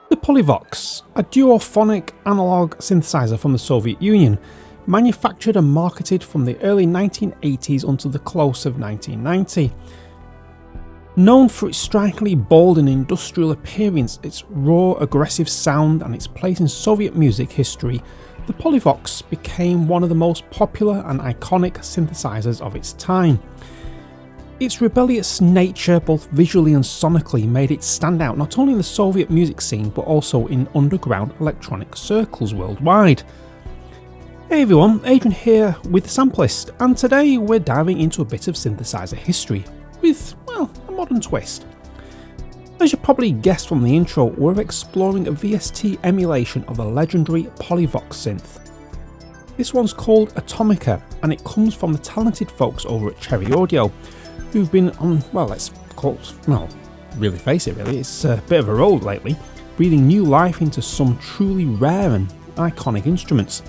The Polivoks, a duophonic analog synthesizer from the Soviet Union, manufactured and marketed from the early 1980s until the close of 1990. Known for its strikingly bold and industrial appearance, its raw, aggressive sound and its place in Soviet music history, the Polivoks became one of the most popular and iconic synthesizers of its time. Its rebellious nature, both visually and sonically, made it stand out not only in the Soviet music scene but also in underground electronic circles worldwide. Hey everyone, Adrian here with Sampleist, and today we're diving into a bit of synthesizer history with, well, a modern twist. As you probably guessed from the intro, we're exploring a VST emulation of the legendary Polivoks synth. This one's called Atomika, and it comes from the talented folks over at Cherry Audio, who've been on, well, let's call it, well, really face it really, it's a bit of a road lately, breathing new life into some truly rare and iconic instruments.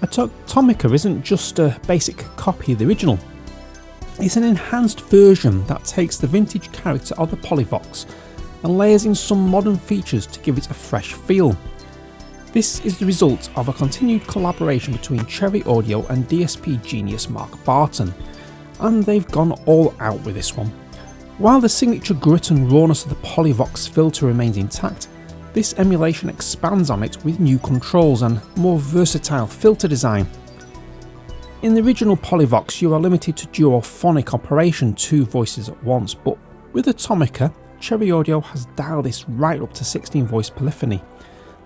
Atomika isn't just a basic copy of the original, it's an enhanced version that takes the vintage character of the Polivoks and layers in some modern features to give it a fresh feel. This is the result of a continued collaboration between Cherry Audio and DSP genius Mark Barton, and they've gone all out with this one. While the signature grit and rawness of the Polivoks filter remains intact, this emulation expands on it with new controls and more versatile filter design. In the original Polivoks you are limited to duophonic operation, 2 voices at once, but with Atomika, Cherry Audio has dialed this right up to 16 voice polyphony,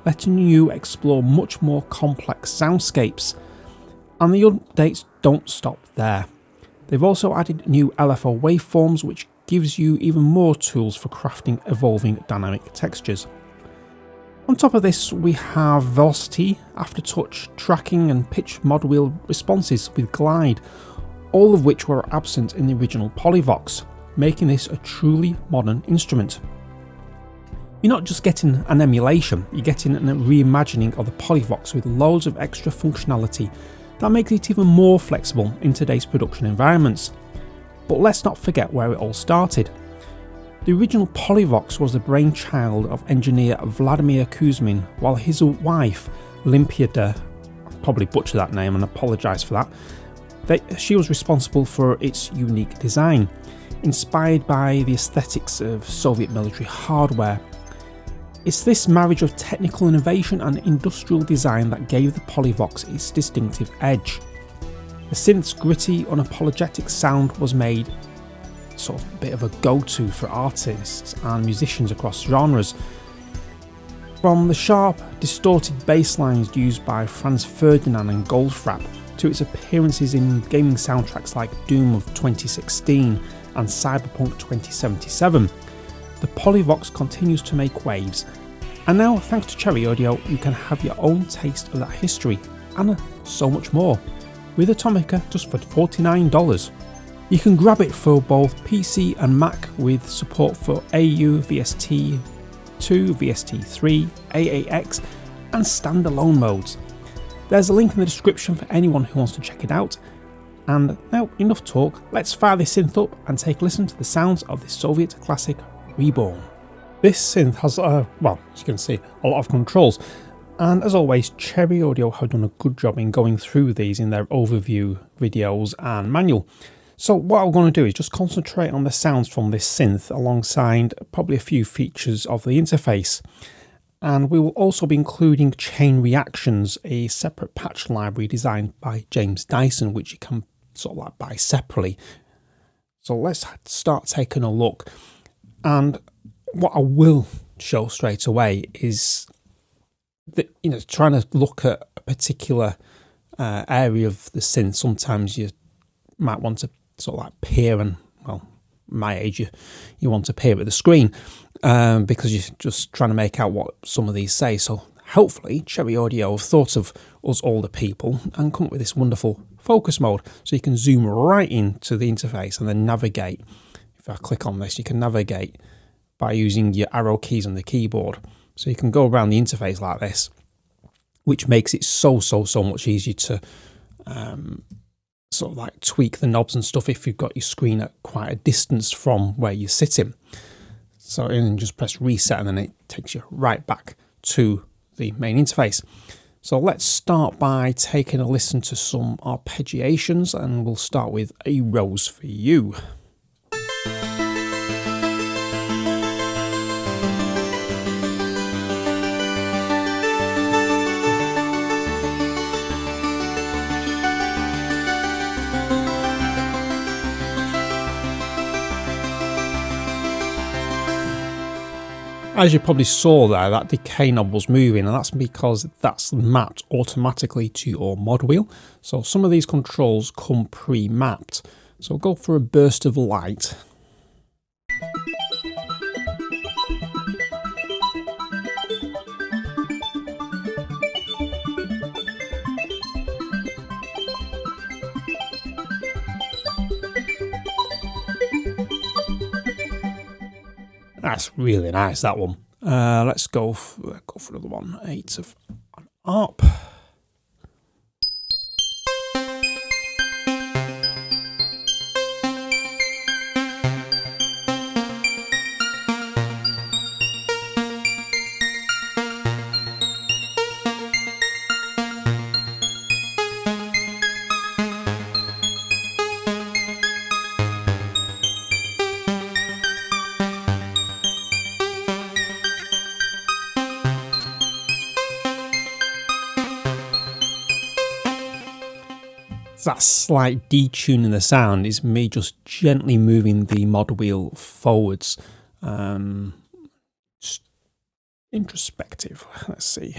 letting you explore much more complex soundscapes. And the updates don't stop there. They've also added new LFO waveforms, which gives you even more tools for crafting evolving dynamic textures. On top of this, we have velocity, aftertouch, tracking and pitch mod wheel responses with glide, all of which were absent in the original Polivoks, making this a truly modern instrument. You're not just getting an emulation, you're getting a reimagining of the Polivoks with loads of extra functionality that makes it even more flexible in today's production environments. But let's not forget where it all started. The original Polivoks was the brainchild of engineer Vladimir Kuzmin, while his wife, Limpiada, I'll probably butcher that name and apologise for that, she was responsible for its unique design, inspired by the aesthetics of Soviet military hardware. It's this marriage of technical innovation and industrial design that gave the Polivoks its distinctive edge. The synth's gritty, unapologetic sound was made sort of a bit of a go-to for artists and musicians across genres. From the sharp, distorted bass lines used by Franz Ferdinand and Goldfrapp to its appearances in gaming soundtracks like Doom of 2016 and Cyberpunk 2077, the Polivoks continues to make waves, and now thanks to Cherry Audio you can have your own taste of that history and so much more with Atomika just for $49. You can grab it for both PC and Mac with support for AU, VST2, VST3, AAX and standalone modes. There's a link in the description for anyone who wants to check it out. And now enough talk, let's fire this synth up and take a listen to the sounds of this Soviet classic Reborn. This synth has, well, as you can see, a lot of controls, and as always Cherry Audio have done a good job in going through these in their overview videos and manual. So what I'm going to do is just concentrate on the sounds from this synth alongside probably a few features of the interface. And we will also be including Chain Reactions, a separate patch library designed by James Dyson, which you can sort of like buy separately. So let's start taking a look. And what I will show straight away is that, you know, trying to look at a particular area of the synth. Sometimes you might want to sort of like peer, and well, my age, you want to peer at the screen because you're just trying to make out what some of these say. So hopefully Cherry Audio have thought of us older people and come up with this wonderful focus mode, so you can zoom right into the interface and then navigate. If I click on this, you can navigate by using your arrow keys on the keyboard. So you can go around the interface like this, which makes it so much easier to sort of like tweak the knobs and stuff if you've got your screen at quite a distance from where you're sitting. So and just press reset and then it takes you right back to the main interface. So let's start by taking a listen to some arpeggiations, and we'll start with A Rose for You. As you probably saw there, that decay knob was moving, and that's because that's mapped automatically to your mod wheel. So some of these controls come pre-mapped. So we'll go for a burst of light. That's really nice, that one. Let's go for another one. 8 of an arp. That slight detuning the sound is me just gently moving the mod wheel forwards. Just introspective. Let's see.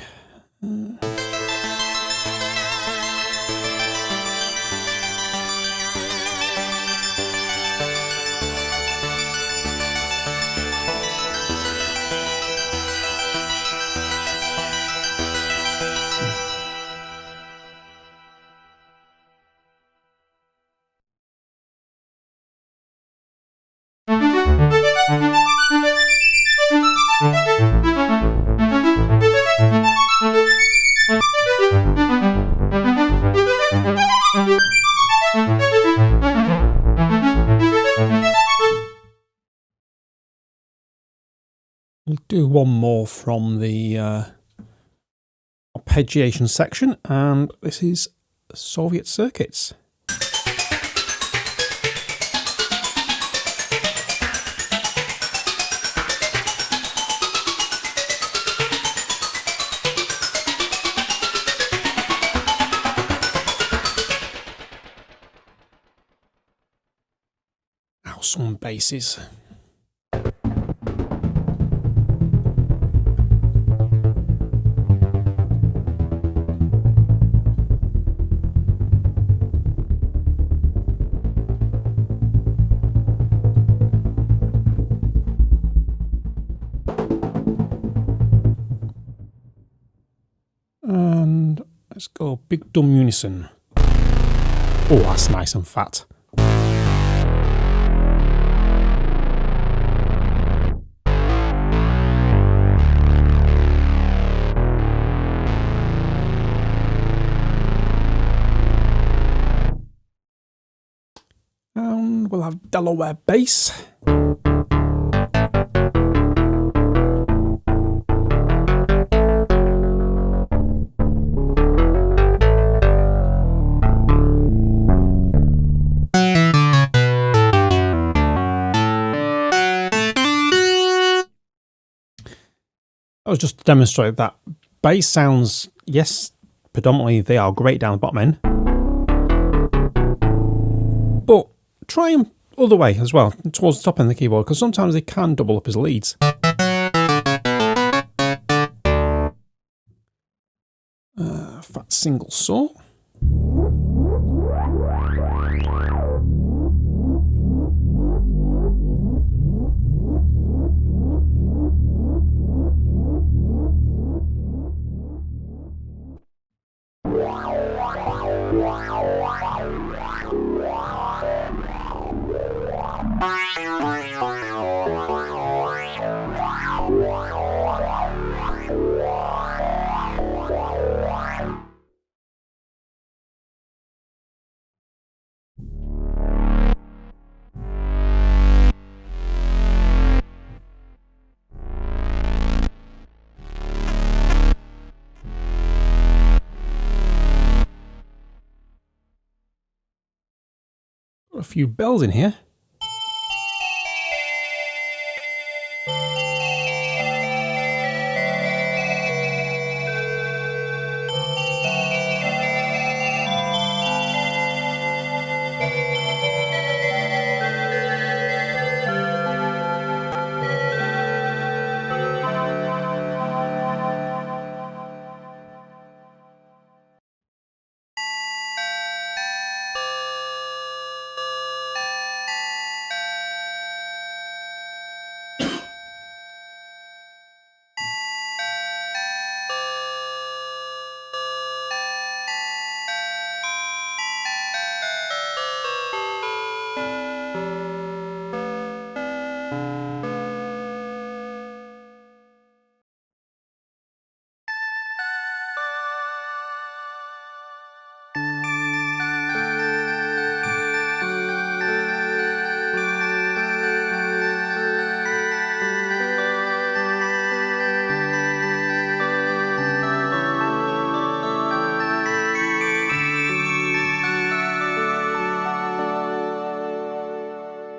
We'll do one more from the arpeggiation section, and this is Soviet Circuits. Now some basses. And let's go Big Dumb Unison. Oh, that's nice and fat. And we'll have Delaware bass. That was just to demonstrate that bass sounds, yes, predominantly they are great down the bottom end, but try them other way as well, towards the top end of the keyboard, because sometimes they can double up as leads. Fat single saw. a few bells in here.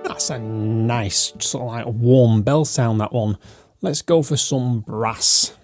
That's a nice sort of like warm bell sound, that one. Let's go for some brass.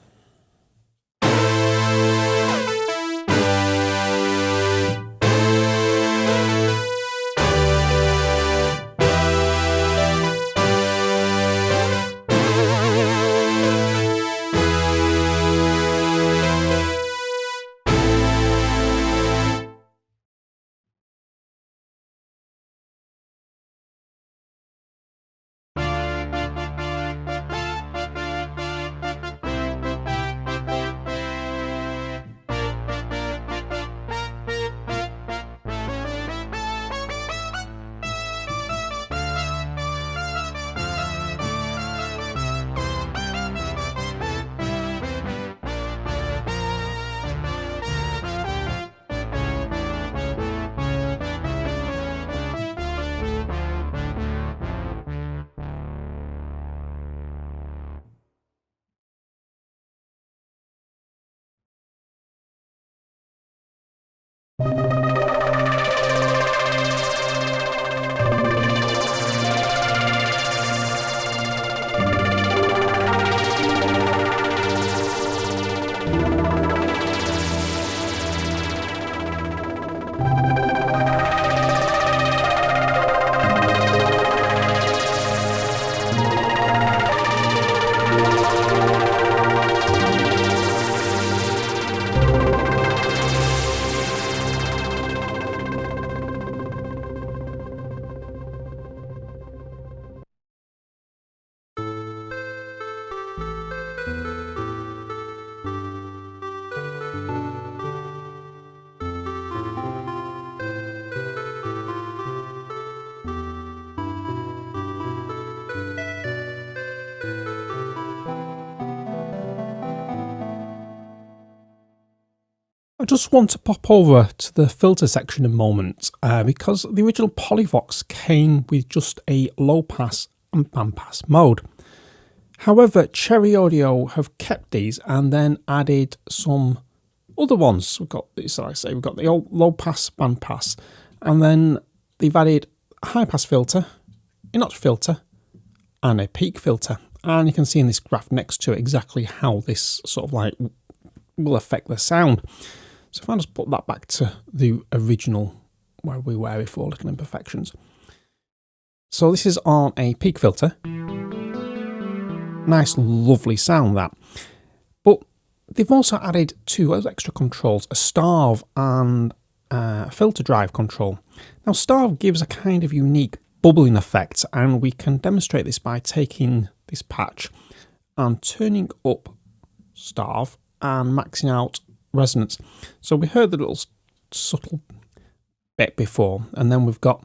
I just want to pop over to the filter section a moment because the original Polivoks came with just a low pass and bandpass mode. However, Cherry Audio have kept these and then added some other ones. We've got, so like I say, we've got the old low pass, bandpass, and then they've added a high pass filter, a notch filter, and a peak filter. And you can see in this graph next to it exactly how this sort of like will affect the sound. So if I just put that back to the original where we were before, Little Imperfections. So this is on a peak filter. Nice, lovely sound, that. But they've also added two extra controls, a starve and a filter drive control. Now starve gives a kind of unique bubbling effect, and we can demonstrate this by taking this patch and turning up starve and maxing out resonance. So we heard the little subtle bit before, and then we've got,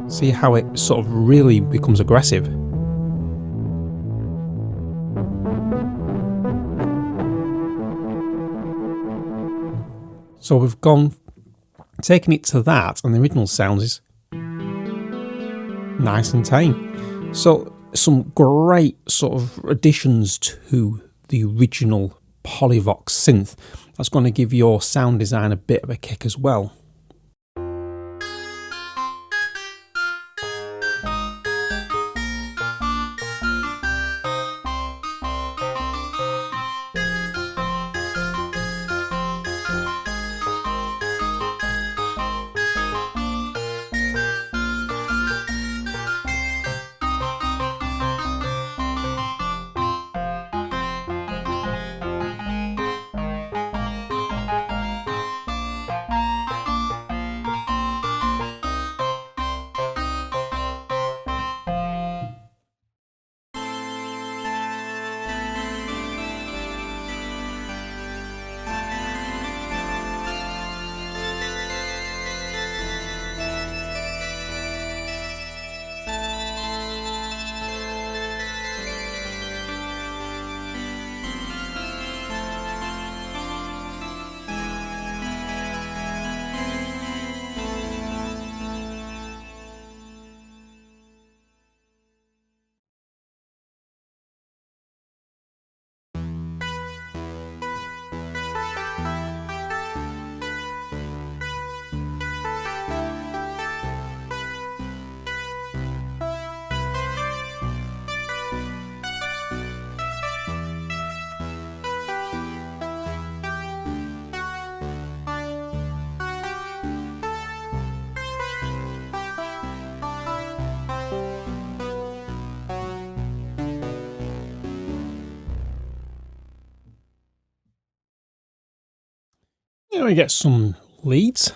see how it sort of really becomes aggressive. So we've taken it to that, and the original sound is nice and tame. So some great sort of additions to the original Polivoks synth. That's going to give your sound design a bit of a kick as well. Here we get some leads.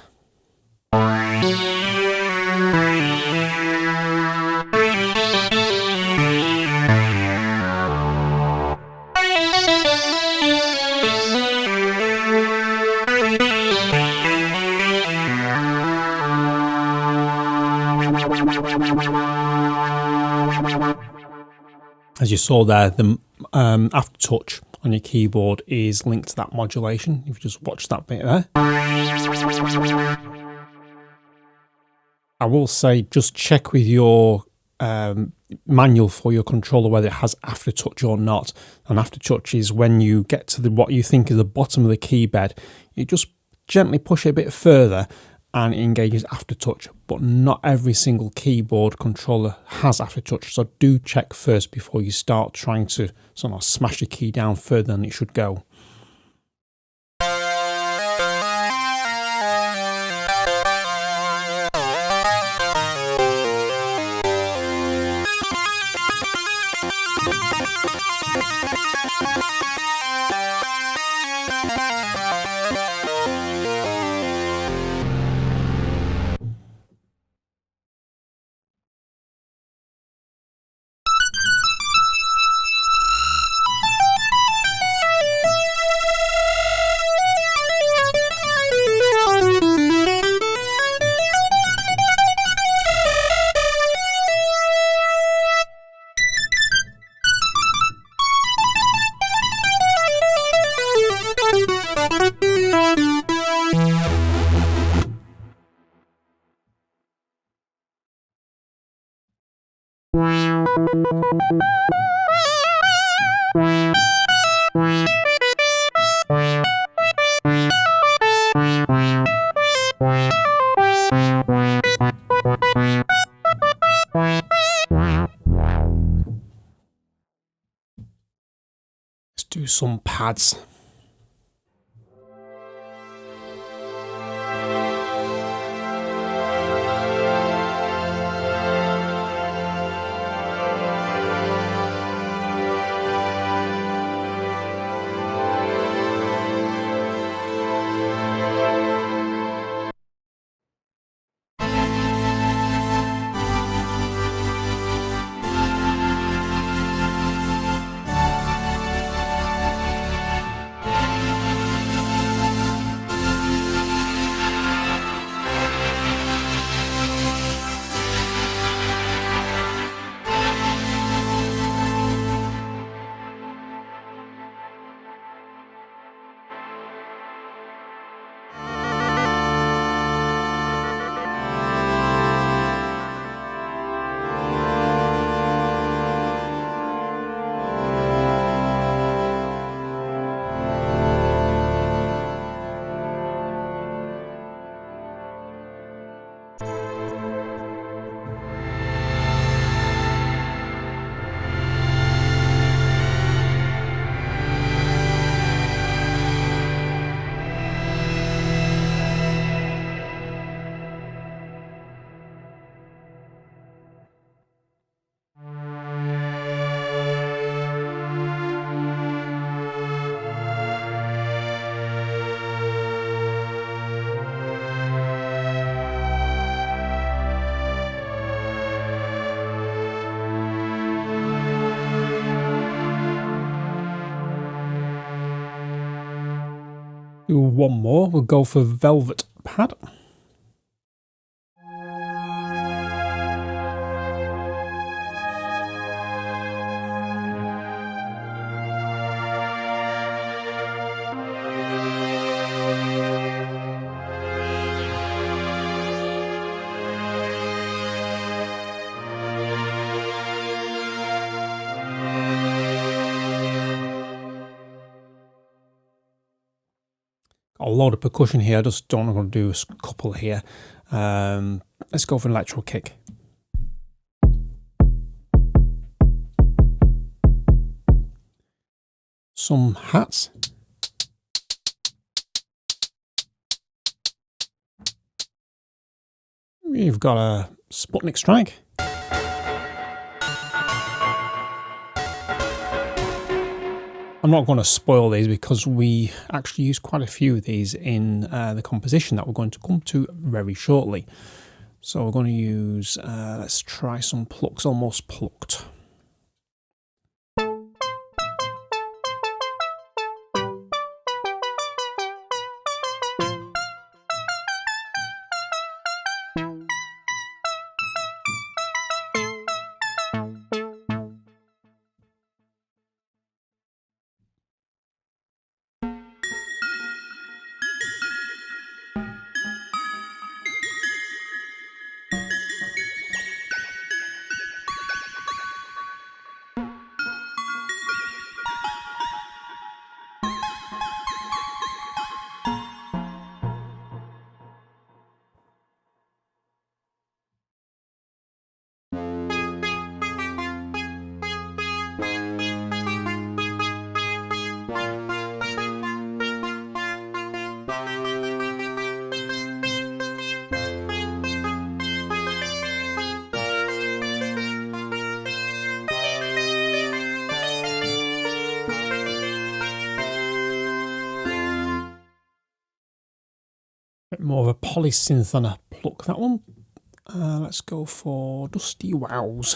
As you saw there, the aftertouch on your keyboard is linked to that modulation. If you just watch that bit there. I will say, just check with your manual for your controller whether it has aftertouch or not. And aftertouch is when you get to what you think is the bottom of the key bed, you just gently push it a bit further and it engages aftertouch, but not every single keyboard controller has aftertouch, so do check first before you start trying to sort of smash the key down further than it should go. Let's do some pads. Do one more, we'll go for velvet pad. Got a load of percussion here, I just don't want to do a couple here. Let's go for an electro kick. Some hats. We've got a Sputnik strike. I'm not going to spoil these because we actually use quite a few of these in the composition that we're going to come to very shortly. So we're going to use, let's try some plucks, almost plucked. Bit more of a polysynth than a pluck, that one. Let's go for Dusty Wows.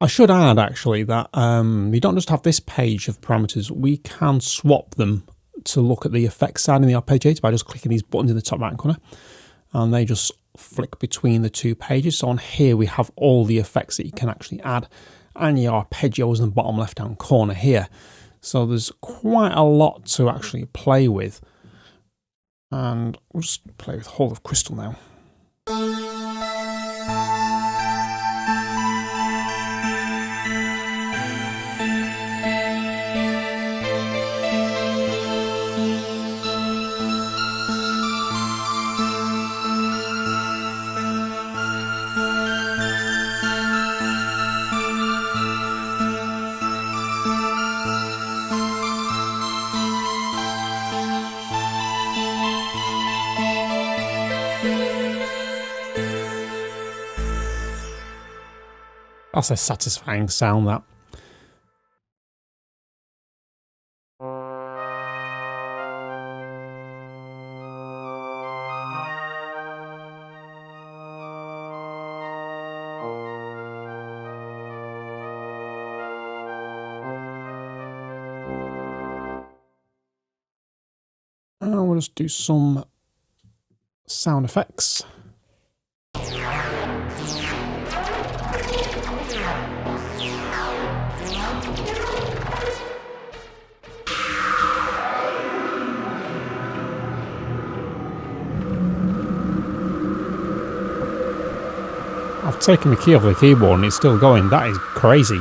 I should add actually that we don't just have this page of parameters, we can swap them to look at the effects side in the arpeggiator by just clicking these buttons in the top right corner, and they just flick between the two pages. So on here we have all the effects that you can actually add, and your arpeggios in the bottom left hand corner here. So there's quite a lot to actually play with, and we'll just play with Hall of Crystal now. That's a satisfying sound, that. And we'll just do some sound effects. I've taken the key off the keyboard and it's still going. That is crazy.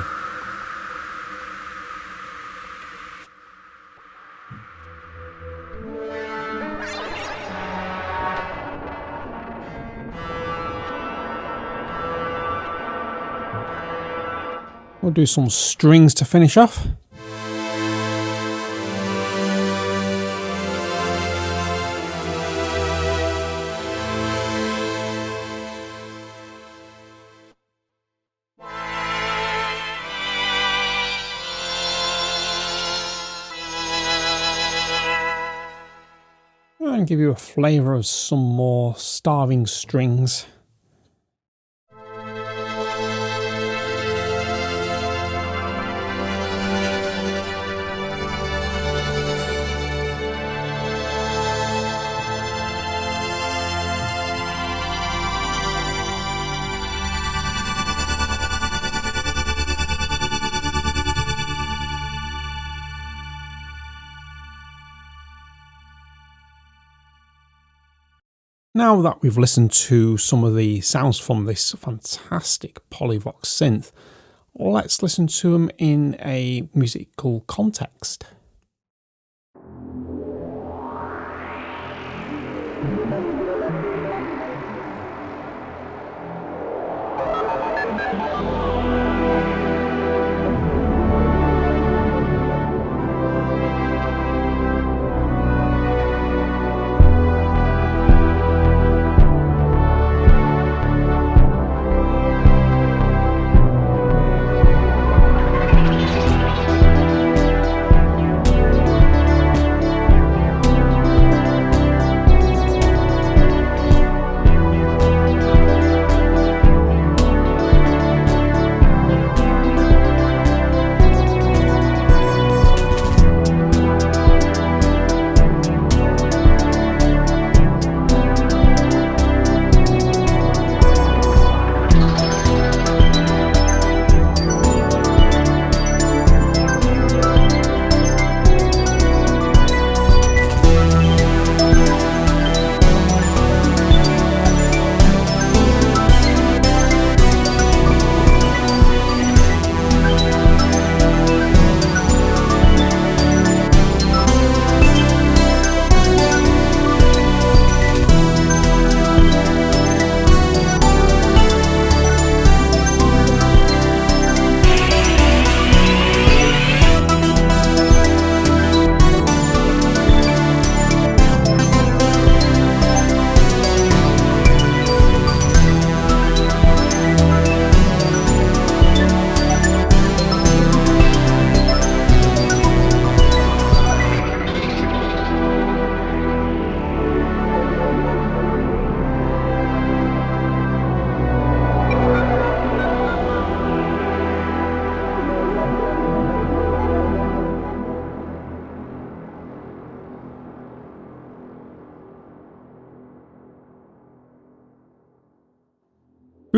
We'll do some strings to finish off. And give you a flavour of some more starving strings. Now that we've listened to some of the sounds from this fantastic Polivoks synth, let's listen to them in a musical context.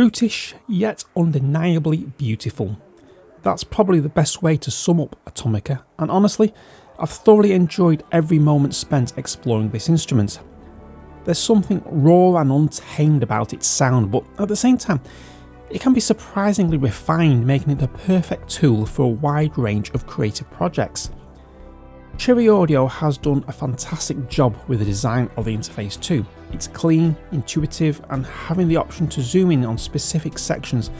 Brutish, yet undeniably beautiful. That's probably the best way to sum up Atomika, and honestly, I've thoroughly enjoyed every moment spent exploring this instrument. There's something raw and untamed about its sound, but at the same time, it can be surprisingly refined, making it the perfect tool for a wide range of creative projects. Cherry Audio has done a fantastic job with the design of the interface too. It's clean, intuitive, and having the option to zoom in on specific sections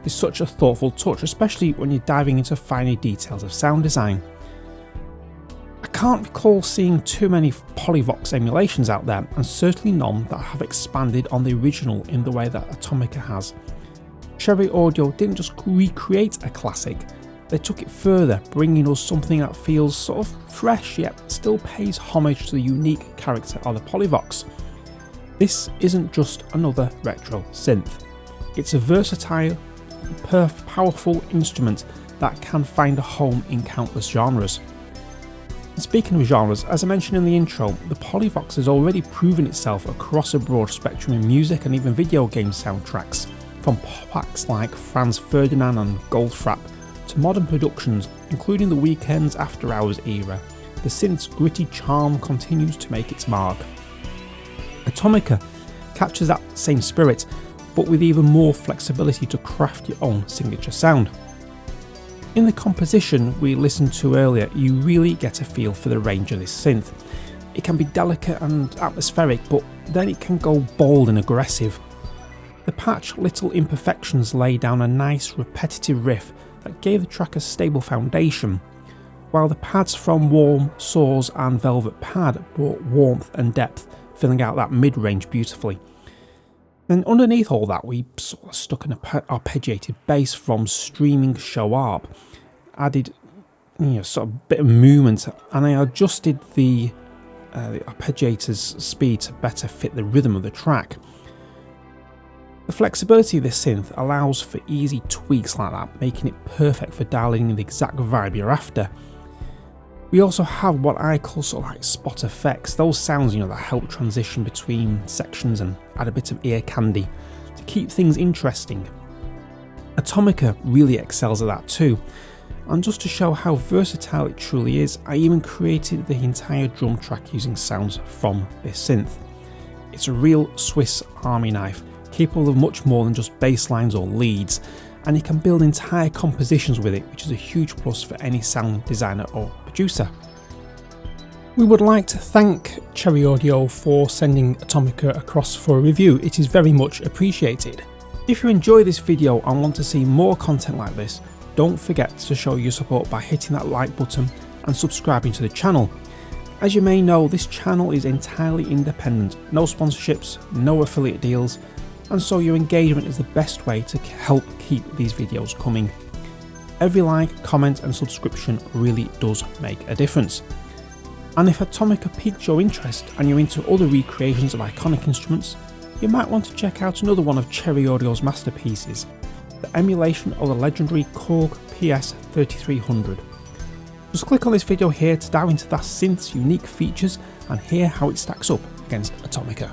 is such a thoughtful touch, especially when you're diving into finer details of sound design. I can't recall seeing too many Polivoks emulations out there, and certainly none that have expanded on the original in the way that Atomika has. Cherry Audio didn't just recreate a classic, they took it further, bringing us something that feels sort of fresh yet still pays homage to the unique character of the Polivoks. This isn't just another retro synth, it's a versatile, powerful instrument that can find a home in countless genres. And speaking of genres, as I mentioned in the intro, the Polivoks has already proven itself across a broad spectrum in music and even video game soundtracks, from pop acts like Franz Ferdinand and Goldfrapp to modern productions including The Weeknd's After Hours era. The synth's gritty charm continues to make its mark. Atomika captures that same spirit, but with even more flexibility to craft your own signature sound. In the composition we listened to earlier, you really get a feel for the range of this synth. It can be delicate and atmospheric, but then it can go bold and aggressive. The patched little imperfections lay down a nice repetitive riff that gave the track a stable foundation, while the pads from Warm, Soars and Velvet Pad brought warmth and depth, filling out that mid-range beautifully. Then underneath all that we sort of stuck an arpeggiated bass from Streaming Show Arp, added sort of bit of movement, and I adjusted the arpeggiator's speed to better fit the rhythm of the track. The flexibility of this synth allows for easy tweaks like that, making it perfect for dialing in the exact vibe you're after. We also have what I call sort of like spot effects, those sounds that help transition between sections and add a bit of ear candy to keep things interesting. Atomika really excels at that too, and just to show how versatile it truly is, I even created the entire drum track using sounds from this synth. It's a real Swiss Army knife, capable of much more than just bass lines or leads, and you can build entire compositions with it, which is a huge plus for any sound designer or producer. We would like to thank Cherry Audio for sending Atomika across for a review. It is very much appreciated. If you enjoy this video and want to see more content like this, don't forget to show your support by hitting that like button and subscribing to the channel. As you may know, this channel is entirely independent, no sponsorships, no affiliate deals, and so your engagement is the best way to help keep these videos coming. Every like, comment and subscription really does make a difference. And if Atomika piqued your interest and you're into other recreations of iconic instruments, you might want to check out another one of Cherry Audio's masterpieces, the emulation of the legendary Korg PS3300. Just click on this video here to dive into that synth's unique features and hear how it stacks up against Atomika.